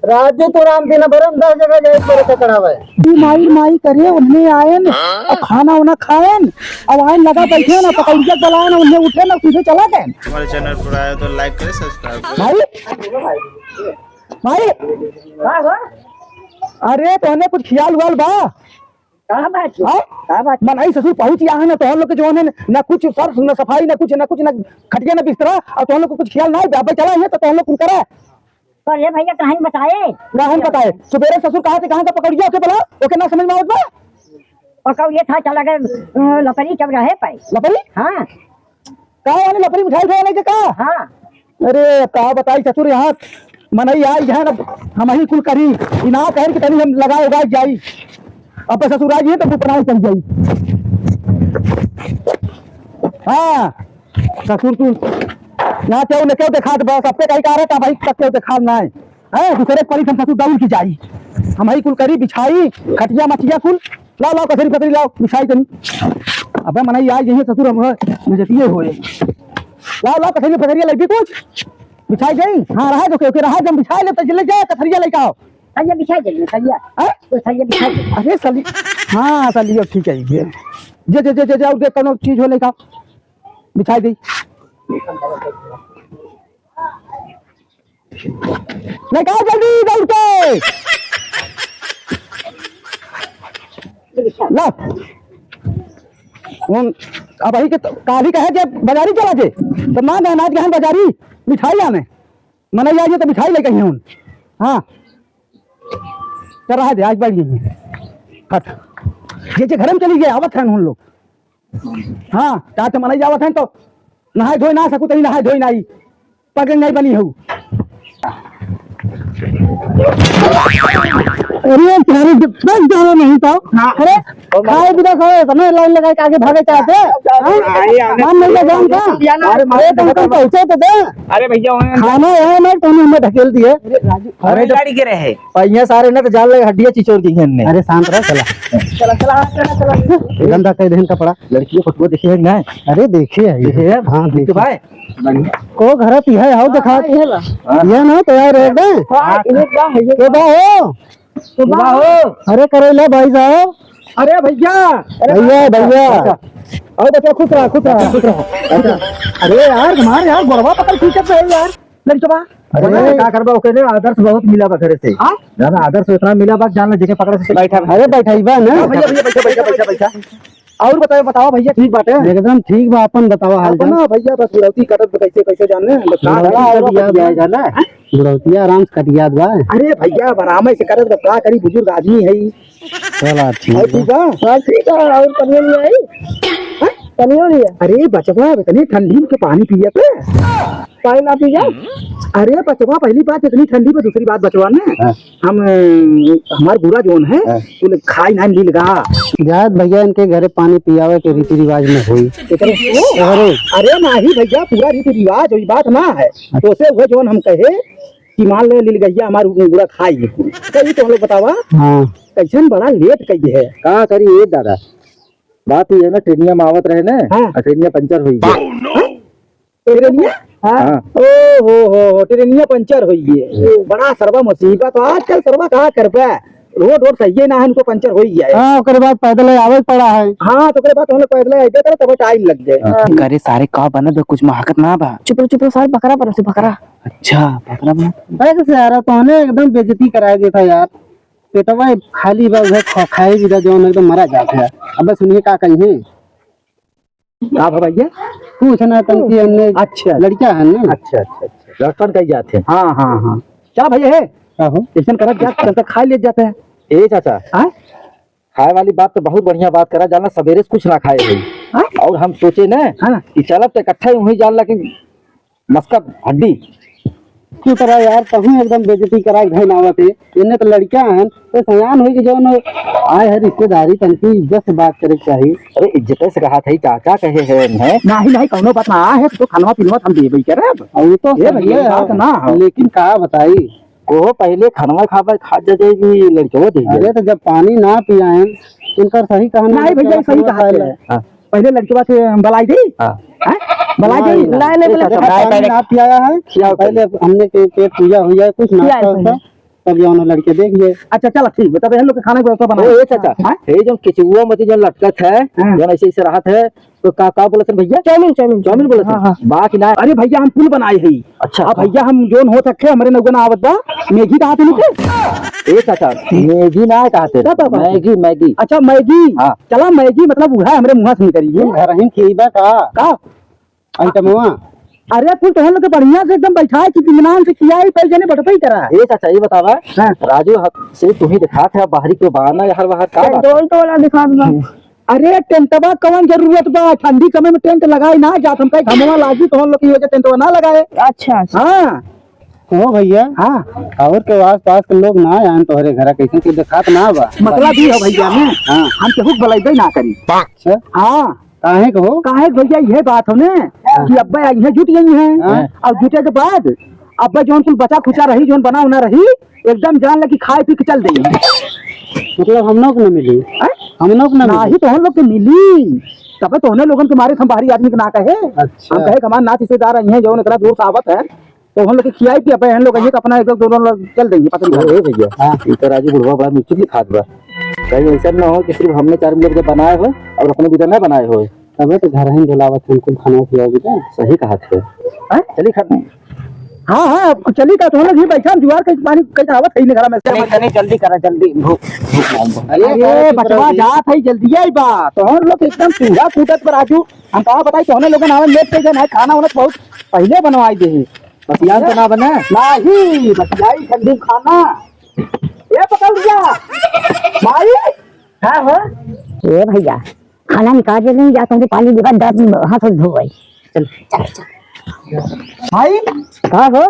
राजू तो राम दिन भरम 10 जगह जाए पर चढ़ावे माई माई करे उन्हें आए न और खाना उना खाए अब आए लगा बैठे ना पकड़िया चलाए ना उन्हें उठे ना सीधे चला गए। हमारे चैनल पर आए तो लाइक करें सब्सक्राइब करें। भाई अरे तोहने कुछ ख्याल वाल बा कहां बात मनाई ससुर पहुंच गया है ना तो हम लोग के जो है ना कुछ सर्फ ना सफाई ना कुछ ना खटिया ना बिस्तरा और तो हम लोग को कुछ ख्याल ना है बाबा चला है तो हम लोग करे पर ये भैया कहानी बताए ना हम बताए सुबेरे ससुर कहा थे कहां से पकड़ गया ओके बोला ओके ना समझ में आवत बा और कब ये था चला गए लकड़ी चब रहे पे लपड़ी हाँ कहा वाली लपड़ी उठाई गए नहीं कहा हाँ अरे कहा बताई ससुर यहाँ मनई आई है ना हम ही कुल करी इना कह के तनी हम लगा उगा जाई अब ससुर आई है तो बुपराई चल जाई। हाँ ससुर तू यहाँ क्यों न क्यों देखा बस अपने कहीं कह रहे था भाई क्यों देखा ना है दूसरे परी हम ससुर दौड़ की जाई हम ही कुल करी बिछाई खटिया मछिया कुल लाओ लाओ कचरी कचरी लाओ बिछाई करी अब मनई आई यही ससुर हम नजतिये हुए लाओ लाओ कचरी फचरिया लगी कुछ बिछाई गई। हाँ रहा जो के रहा जब बिछाई ले तो जल्दी जाए कथरिया लेके आओ सरिया बिछाई दे सरिया तो सरिया बिछाई दे। अरे सली हाँ सलियो ठीक है जे जे जे जे जाओ देख कोनो चीज हो लेके आओ बिछाई दी लेके आओ जल्दी दौड़ के ला अब वही के काली कहे कि बाजारी चला जे तो मां अनाज के बाजारी मिठाई आने मना जाइए तो मिठाई लेके हूँ। हाँ चल रहा है आज बढ़ गई हट जे घर में चली गए आवत है हम लोग। हाँ चाहते मनाई जावत है तो नहाए धोई ना सकू तनी नहाए धोई नहीं पग नहीं बनी हूँ। अरे तुम्हारे बस जाना नहीं था अरे खाए बिना खाए समय लाइन लगा के आगे भागे चाहते हम नहीं जान का अरे मारे तुम पहुंचे तो दे अरे भैया खाना है ना तुमने हमें ढकेल दिए। अरे गाड़ी के रहे पहिया सारे ना तो जान लगे हड्डियां चिचोर दी हैं। अरे शांत रह चला चला चला चला एकदम दा कह देन कपड़ा लड़की को फोटो देखिए ना अरे देखिए हां देखिए भाई को घर पे है आओ दिखा ये ना तैयार है के बा हो अरे करेला भाई साहब अरे भैया भैया और बच्चा खुश रहा अरे यार हमारे यार गोरवा पकड़ खींचत है यार लड़की बा अरे का करबा ओके ने आदर्श बहुत मिला बा घरे से ज्यादा आदर्श इतना मिला बा जान जगह पकड़े से बैठा अरे बैठाई बा ना भैया बैठा और बताओ भैया ठीक बात है एकदम ठीक बा अपन बताओ हाल चाल ना भैया बस बुढ़ौती कटत कैसे जाने जाना बुढ़ौतिया आराम से कटिया बा। अरे भैया आराम से करत बा का करी बुजुर्ग आदमी है चला ठीक है और पनिया नहीं आई पनिया नहीं अरे बचवा इतनी ठंडी के पानी पिए पे पानी ना पी जा। अरे बचवा पहली बात इतनी ठंडी में दूसरी बात बचवा ने हम हमार बुरा जोन है तू खाई ना ली लगा याद भैया इनके घरे पानी पियावे के रीति रिवाज में हुई अरे नहीं भैया पूरा रीति रिवाज वही बात ना है तो से वो जोन हम कहे कि मान ले लील गैया हमार बुरा खाई कही तो हम लोग बतावा कैसे बड़ा लेट कही है कहा करी ये दादा बात ये है ना ट्रेनिया में आवत रहे ना ट्रेनिया पंचर हुई ट्रेनिया हो ट्रेनिया पंचर हुई है बड़ा सर्वा मुसीबत आजकल सर्वा कहा कर पे रोड सही ना है उनको पंचर हो ही गया। हाँ उसके बाद पैदल आवे पड़ा है। हाँ तो बाद हम लोग पैदल आए करे तब टाइम लग गए करे सारे का बने तो कुछ महकत ना बा चुप सारे बकरा पर से बकरा अच्छा बकरा बना अरे तो यार तूने एकदम बेइज्जती कराया देता यार पेटवा खाली बा खाए भी जो एकदम मरा जाता है। अब सुनिए का कही आप भैया पूछना तन की हमने अच्छा लड़का है ना अच्छा लड़कन कही जाते हैं। हाँ क्या भैया है ऐसा करत जाते खा ले जाते हैं। ए चाचा खाए वाली बात तो बहुत बढ़िया बात करा जाना सवेरे से कुछ ना खाए भाई और हम सोचे ना कि चलब तो इकट्ठा ही वही जान कि मस्का हड्डी क्यों करा यार तभी एकदम बेइज्जती करा घर नावत है इन्हें तो लड़कियां हैं तो सयान हुई कि जो आए है रिश्तेदारी तनकी इज्जत से बात करे चाहिए। अरे इज्जत से कहा था चाचा कहे है नहीं कौनो बात ना है तो खानवा पीनवा हम देबे करे और तो ये ना लेकिन कहा बताई को पहले खानवा खा जाएगी लड़कियों दे। अरे तो जब पानी ना पियाए इनका सही कहना नहीं भैया सही कहा पहले लड़के से बलाई दी बलाई दी ना पियाया है पहले हमने पेट पूजा हो जाए कुछ नाश्ता तब जाओ ना लड़के देखिए। अच्छा चलो ठीक है, तब हम लोग के खाने की व्यवस्था बना। ए चाचा हे जो केचुआ मत जो लटकत है जो ऐसे ऐसे राहत है तो का बोलत भैया? चाउमीन चाउमीन चाउमीन बोलत है बाकी ना। अरे भैया हम फूल बनाए है। अच्छा अब भैया हम जोन हो सके हमारे नौगन आवत बा मैगी कहा थे नीचे। ए चाचा मैगी ना कहते मैगी मैगी। अच्छा मैगी। हाँ। चला मैगी मतलब उड़ा हमारे मुँह से करिए घर ही खीबा का आइटमवा। अरे फूल तो हम लोग के बढ़िया से एकदम बैठाए कि इत्मीनान से किया ही पैसे नहीं बढ़ते ही करा। ए चाचा ये बतावा राजू से तुम ही दिखा था बाहरी के बहाना यार बाहर का बात? डोल तो वाला दिखा दो। अरे टेंटवा कौन जरूरत बा? ठंडी समय में टेंट लगाए ना जात हम कहीं घमवा लागी तो हम लोग की वजह टेंटवा ना लगाए। अच्छा अच्छा। हाँ हो भैया। हाँ और के आस पास के लोग ना आए तोहरे घर कैसे के दिखात ना बा। मतलब ही है भैया ने। हाँ। हम केहू बलाइबे ना करी। अच्छा हाँ काहे को हो? काहे भैया ये बात होने कि अब्बा यहाँ जुट गई हैं और जुटे के बाद अब्बा जोन कुल बचा खुचा रही जोन बना उना रही एकदम जान लगी खाए पी के चल देंगे। मतलब हम लोग न मिली हम लोग न ही तो हम लोग के मिली तब तो होने लोगन के मारे हम बाहरी आदमी के ना कहे। अच्छा। हम कहे कमान नाथ रिश्तेदार आई हैं जो इतना दूर से आवत है तो हम लोग के खियाई पी अपन हम लोग कहिए अपना एक दोनों लोग चल देंगे पता नहीं। ए भैया ये तो राजू बुढ़वा बड़ा मिर्ची खात बा कहीं ऐसा ना हो कि सिर्फ हमने 4 लोग बनाए हो और अपने बिना ना बनाए हो। तबे तो घर ही बुलावत हमको खाना खिलाओगी तो। सही कहा थे चलिए खा। हाँ हाँ चली का तो हम लोग ही बैठा जुआर के पानी कैसे आवत है घर में नहीं जल्दी करा जल्दी भूख अरे बचवा जात है जल्दी आई बा तो हम लोग एकदम चूहा कूदत पर राजू हम कहा बताई तो हम लोग आवे लेट के जाना खाना वाना बहुत पहले बनवाई दे बस यार तो ना बना नहीं बतियाई ठंडी खाना ये पकड़ लिया भाई। हाँ हो ये भैया खाना निकाल के नहीं जाता हूँ पानी दिखा दर्द हाथ धो गई। भाई कहा हो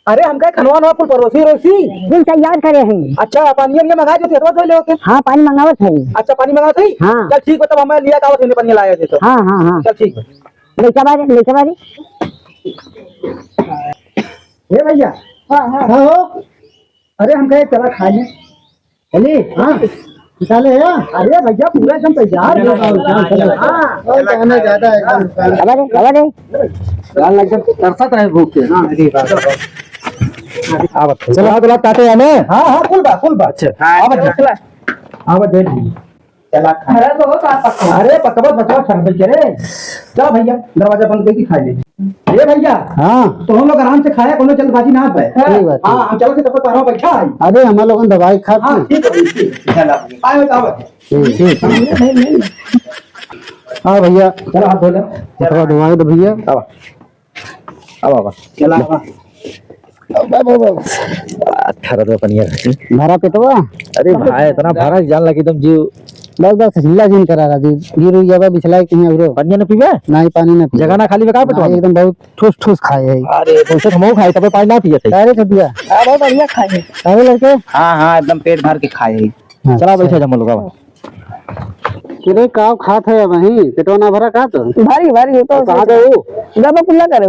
अरे हम कहे खनवा नवा कुल परोसी रोसी दिन तैयार करे हैं। अच्छा पानी ये मंगा जो थे तो ले होके। हाँ पानी मंगावत है। अच्छा पानी मंगा थे। हाँ। चल ठीक है तब हमें लिया का पानी लाया थे तो। हाँ हाँ हाँ चल ठीक है लेके बारे ये भैया। हाँ हाँ हाँ हो अरे हम कहे चला खा ले चलिए। हाँ निकाले है। अरे भैया पूरा एकदम तैयार ज्यादा कबारे गाल एकदम तरसत रहे भूख के। आवत चला गुलाब काटे हमें। हाँ हाँ कुल बा अच्छा आवत चला आवत दे चला खा तो अरे पकवा बचवा ठंड करे चल भैया दरवाजा बंद करके खा ले। ये भैया हाँ तो हम लोग आराम से खाया कोनो जल्दबाजी ना पे। हाँ हम चलो के तब तक बैठा है। अरे हम लोग दवाई हाँ खाते। ठीक है चला आए आवत हाँ भैया चलो हाथ धो ले दवाई दो भैया। अब चला अठारह तो पनिया भरा पेटवा। अरे भाई इतना भरा जान लगी तुम जीव बस हिला जिन करा राजू गिर जावा बिछला कहीं औरो पनिया न पीवे नहीं पानी ना पिए। जगह ना खाली बेकार पेटवा एकदम बहुत ठोस ठोस खाए है। अरे तुमसे हम खाए तब पानी ना पिए थे। सारे छपिया बहुत बढ़िया खाए। सारे लड़के हाँ एकदम पेट भर के खाए। चला बैठे हम लोग किरे काव खात है वहीं पेटवा ना भरा का तो भारी भारी तो कहाँ गए हो? जब कुल्ला करे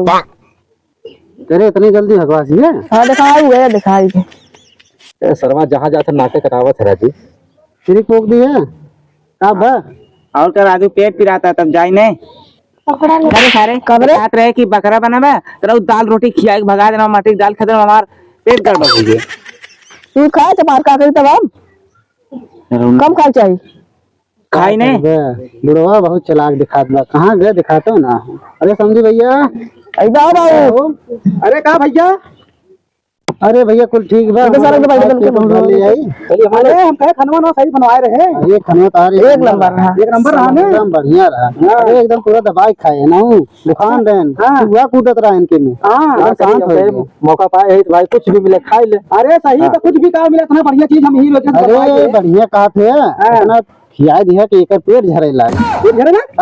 तेरे इतनी जल्दी भगवासी है। हाँ दिखाई गया दिखाई सरवा जहाँ जाते नाटे कटावत है राजू तेरी कोक दी है का बा और क्या राजू पेट पिराता तब जाई नहीं अरे सारे कबरे बात रहे कि बकरा बना तेरा दाल रोटी खिया के भगा देना माटी दाल खा देना हमार पेट गड़बड़ हो गया। तू खा चपार का करी तब हम कम खा चाहिए खाई नहीं बुढ़वा बहुत चलाक दिखात बा। कहाँ गए दिखाते हो ना। अरे समझी भैया अरे कहा भैया अरे भैया कुल ठीक बा। सारे दवाई ले आई अरे हम कहे खनवा नवा सही बनवाए रहे ये खनवा तार एक नंबर रहा एक नंबर रहा ने एकदम बढ़िया रहा। अरे एकदम पूरा दवाई खाए ना दुकान रहन हुआ कूदत रहा इनके में। हाँ शांत हो गए। मौका पाए है तो भाई कुछ भी मिले खाई ले। अरे सही तो कुछ भी कहा मिला इतना बढ़िया चीज हम यही रोज अरे बढ़िया कहा थे इतना खिया दिया कि एक पेट झरे लागे।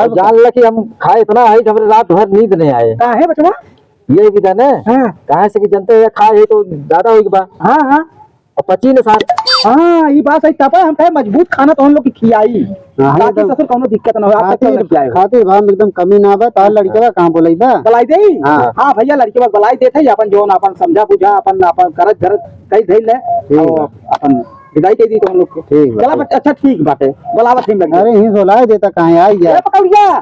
अब जान ले कि हम खाए इतना है कि हमारे रात भर नींद नहीं आए। का है बचवा ये भी जाने कहा से कि जनते हैं खाए तो ज्यादा होगी बा। हाँ हाँ और पची न सार। हाँ ये बात सही तब हम कहे मजबूत खाना तो हम लोग की खियाई ताकि ससुर कोनो दिक्कत ना हो। आप तक खिलाए खातिर भाव एकदम कमी ना बा। तार लड़के बा कहाँ बोलाई बा बलाई दे। हाँ। हाँ भैया लड़के बस बलाई देते अपन जोन अपन समझा बुझा अपन अपन करत करत कई धई ले अपन विदाई दे दी तो हम लोग को। ठीक चला अच्छा ठीक बात है बोलावत हम लगे। अरे ही सोलाए देता कहाँ आई गया। पकड़िया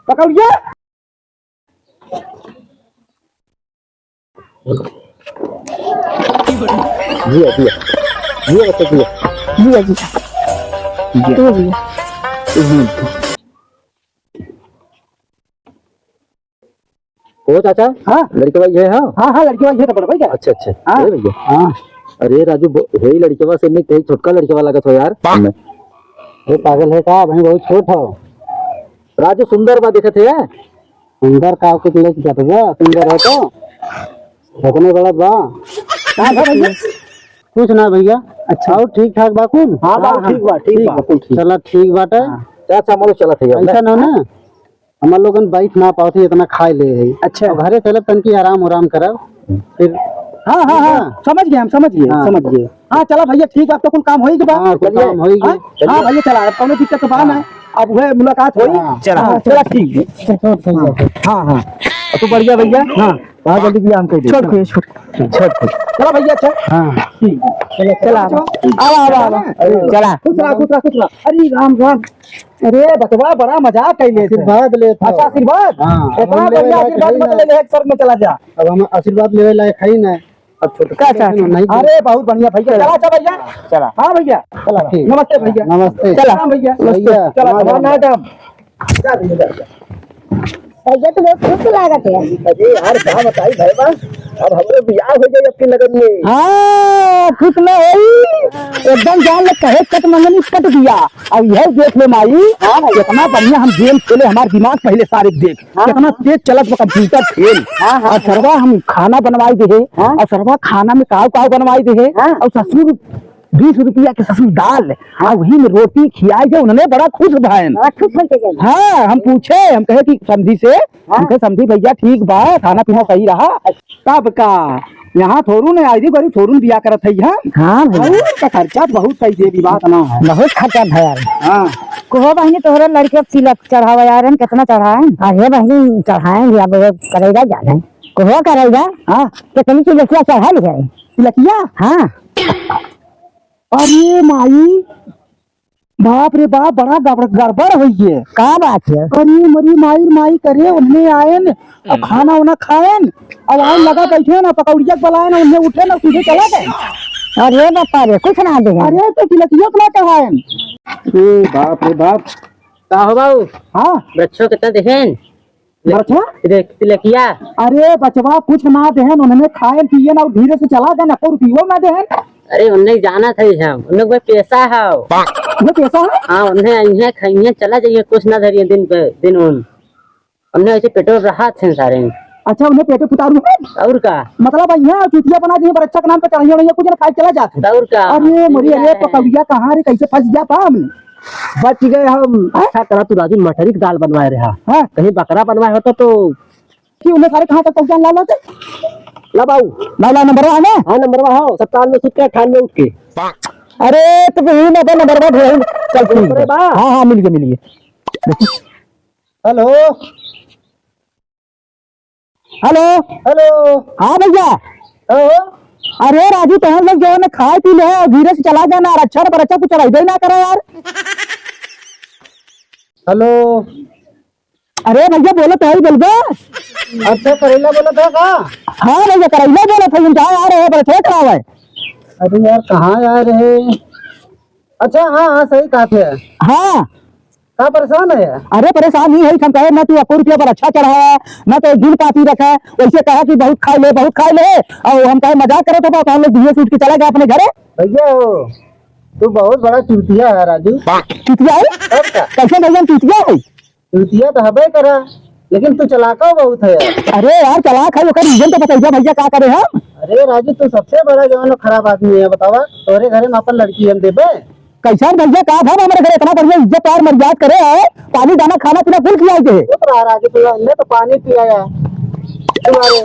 पकड़िया जिया जिया जिया बच्चा जिया जी जी तो जी ओ चाचा हाँ लड़के भाई है हाँ हाँ हाँ लड़की वाली है तो बड़ा भाई क्या अच्छा अच्छा हाँ। अरे भैया हाँ अरे राजू हे लड़के से नहीं कहीं छोटका लड़के वाला का तो यार ये पागल है का भाई बहुत छोट हो राजू सुंदर बा दिखत है सुंदर का कुछ लेके जाते हो सुंदर है तो रखने बड़ा बा कहाँ था भैया कुछ ना भैया अच्छा और ठीक ठाक बा कुल हाँ बा ठीक बा ठीक बा चला ठीक बाटे चाचा मानो चला थे ऐसा ना ना हमार लोगन बैठ ना पाती इतना खाए ले है अच्छा। अब घरे चले तन की आराम करब फिर हाँ हाँ हाँ समझ गए हम समझ गए हाँ। समझ गए हाँ चला भैया ठीक है अब तो कुल काम होई बा हाँ कुछ काम होई हाँ गई हाँ भैया चला अब कोनो दिक्कत तो बा ना अब वह मुलाकात होई हाँ। चला चला ठीक है हाँ हाँ तो बढ़िया भैया हाँ बहुत जल्दी भी हम कह दे छोड़ चला भैया अच्छा हाँ चला चला खुश रहा अरे राम राम अरे बतवा बड़ा मजाक कैले थे आशीर्वाद ले अच्छा आशीर्वाद हाँ, इतना हम बढ़िया लेवे आशीर्वाद लायक मत ले ले एक सर में चला जा अब हम आशीर्वाद लेवे लायक है ना अब छोटका नहीं अरे बहुत बढ़िया भैया चला अच्छा भैया चला हाँ भैया चला ठीक नमस्ते भैया नमस्ते चला हाँ भैया भैया, चला हाँ, भगवान मैडम भैया तो बहुत खुश लागत है अरे यार क्या बताई भाई बा अब हमरे बियाह हो जाए अपनी लगन में हाँ खुश न होई एकदम जान ले कहे कट मंगनी कट दिया अब यह देख ले माई कितना बढ़िया हम गेम खेले हमारा दिमाग पहले सारे देख कितना तेज चलत वो कंप्यूटर खेल और सरवा हम खाना बनवाई दे और सरवा खाना में काव काव बनवाई दे और ससुर 20 रुपया के ससुर दाल और वही में रोटी खियाई दे उन्होंने बड़ा खुश भाई हाँ हम पूछे हम कहे कि समझी से हम कहे समझी भैया ठीक बा खाना पीना सही रहा तब का यहाँ थोरू ने आई बड़ी थोरू बिया करत है यहाँ हाँ का खर्चा बहुत सही दे भी बात ना है बहुत खर्चा भया हाँ कहो बहनी तोहरा लड़के तिलक चढ़ावा यार हम कितना चढ़ाए अरे बहनी चढ़ाएंगे अब करेगा ज्यादा कहो करेगा हाँ कितनी तिलकिया चढ़ा लिया तिलकिया हाँ अरे माई बाप रे बाप बड़ा गड़बड़ हुई है का बात है अरे मरी माई माई करे उन्हें आए न अब खाना वाना खाए अब आए लगा बैठे ना पकौड़िया बनाए ना उन्हें उठे ना सीधे चला गए अरे बापा रे कुछ ना दे अरे तो तिलकिया कला चढ़ाए बाप रे बाप का हो बाबू हाँ बच्चों कितना देखें बचवा तिलकिया अरे बचवा कुछ ना देहन उन्होंने खाए पिए ना धीरे से चला गए ना को रुपये ना देहन अरे उन्हें जाना था हम उन्हें कोई पैसा है ये पैसा है हाँ उन्हें इन्हें खाइए चला जाइए कुछ ना धरिए दिन पे दिन उन्हें ऐसे पेट्रोल रहा थे सारे अच्छा उन्हें पेटे फुटारू है और का मतलब यहाँ चुटिया बना दी बच्चा के नाम पे चढ़ाइए उन्हें कुछ ना खाए चला जाते और का अरे मरी अरे पकौड़िया कहाँ रे कैसे फंस गया था हमने बच गए हम अच्छा करा तू राजू मटरी की दाल बनवाए रहा हाँ कहीं बकरा बनवाए होता तो कि उन्हें सारे कहाँ तक पहुँचा ला लाते ला बाबू लाला नंबर है ना हाँ नंबर हो 57 सुत के 98 उठ के अरे तो फिर ना नंबर चल ठीक है हाँ हाँ मिल गए हेलो हेलो हेलो हाँ भैया अरे राजू तहन लोग जो है ना खाए पी ले और धीरे से चला गया ना और अच्छा बच्चा कुछ चढ़ाई ना करो यार हेलो अरे भैया बोलो तो ही बोल गए अच्छा करेला बोला था का हाँ भैया करैला बोला था हम जहाँ आ रहे हैं बड़े खराब है अरे यार कहाँ आ रहे अच्छा हाँ हाँ सही कहा थे हाँ कहाँ परेशान है अरे परेशान नहीं है हम कहे ना तू 1 रुपया पर अच्छा चढ़ाया ना तो दिल पाती रखा वैसे कहा कि बहुत खा ले और हम कहे मजाक करे तो हम लोग धीरे से उठ के चला गया अपने घरे भैया तू बहुत बड़ा चूतिया है राजू चुतिया है कैसे भैया चुतिया है चूतिया तो हबे करा लेकिन तू चलाका बहुत है यार। अरे यार चलाक है ओकर रीजन तो बताइए भैया क्या करे हम अरे राजू तू सबसे बड़ा जवान खराब आदमी है बतावा तोरे घरे में अपन लड़की हम देबे कैसा भैया कहा था हमारे घर इतना बढ़िया इज्जत और मर्याद करे है पानी दाना खाना पीना फुल खिलाए थे चुप रहा राजू तू हमने तो पानी पिलाया तुम्हारे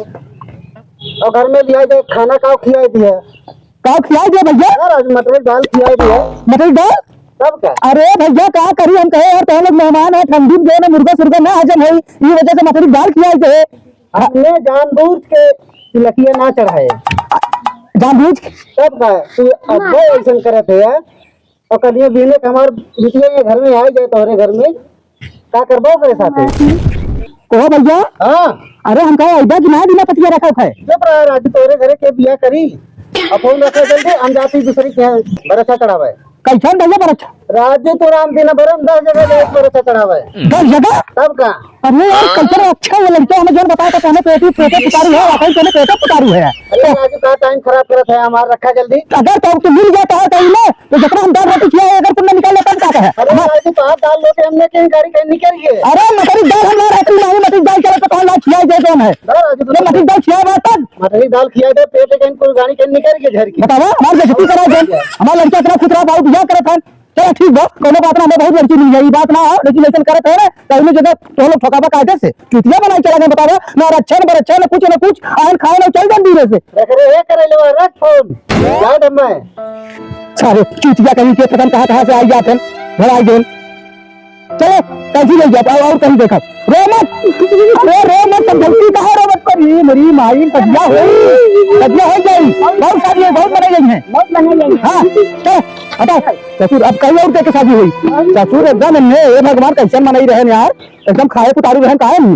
और घर में लिया जाए खाना का खिलाई दिया का खिलाए थे भैया राजू मटर दाल खिलाई दिया मटर दाल सब क्या अरे भैया क्या करी हम कहे यार तो लोग मेहमान है ठंडी में जो है मुर्गा सुर्गा ना हजम है ये वजह से मटर दाल खिलाए थे हमने जानबूझ के तिलकिया ना चढ़ाए जानबूझ सब का तू अब ऐसा करे थे यार और कलिए बीने कमर बिटिया घर में आ जाए तोरे घर में क्या करबो करे साथे ओ भैया हाँ अरे हम कहे ऐसा कि ना बिना पतिया रखा है चुप रहा राजू तोरे घरे के बिया करी अब फोन रखे जल्दी, हम जाती दूसरी के बरसा चढ़ावे। कैसन भैया बड़ा अच्छा राजू तो राम दिन बरम 10 जगह ले बरसा चढ़ावे। 10 जगह। तब का अरे यार कैसन अच्छा वो लड़का हमें जब बताया था कहने पेटी पुकारी है वाकई कहने पेटी पुकारी है। अरे राजू का टाइम खराब करत है हमारा, रखा जल्दी। अगर तो मिल जाता है कहीं में तो जितना हम दाल रोटी खिलाए अगर तुमने निकाल लेता क्या है। अरे राजू तो आप दाल लोटे हमने कहीं गाड़ी कहीं निकल गए। अरे मटरी दाल हम रहती नहीं, मटरी दाल चले तो कौन लाख खिलाई दे कौन है। राजू ये मटरी दाल खिलाया तब मटरी दाल खिया दे, पेट कहीं कोई गाड़ी कहीं निकल गए झर की। बतावा हमारी बेइज्जती करा दे। हमारा लड़का इतना खुद रहा बहुत बिया करे था। चलो ठीक बा कोनो बात ना, हमें बहुत लड़की मिल जाएगी बात ना हो, लेकिन ऐसा करते है ना कहीं जगह तो लोग ठोकाबा कायदे से चुतिया बनाई चला गए। बतावा ना अच्छा न बच्चा न कुछ आन खाए ना चल जल्दी से रख रे करे ले रख फोन जा दम में सारे चुतिया कहीं के पता कहां से आई जाते हैं भलाई देन। चलो कैसी ले जाते और कहीं देखा रोमत। अरे रोमत सब गलती का है रोमत पर ये मेरी माई कजिया हो गई बहुत सारी है, बहुत बनाई गई है, बहुत बनाई गई। हाँ चलो हटाओ ससुर अब कहीं और के शादी हुई ससुर एकदम ये भगवान कैसे मनाई रहे यार, एकदम खाए पुतारू रहे काहे नहीं।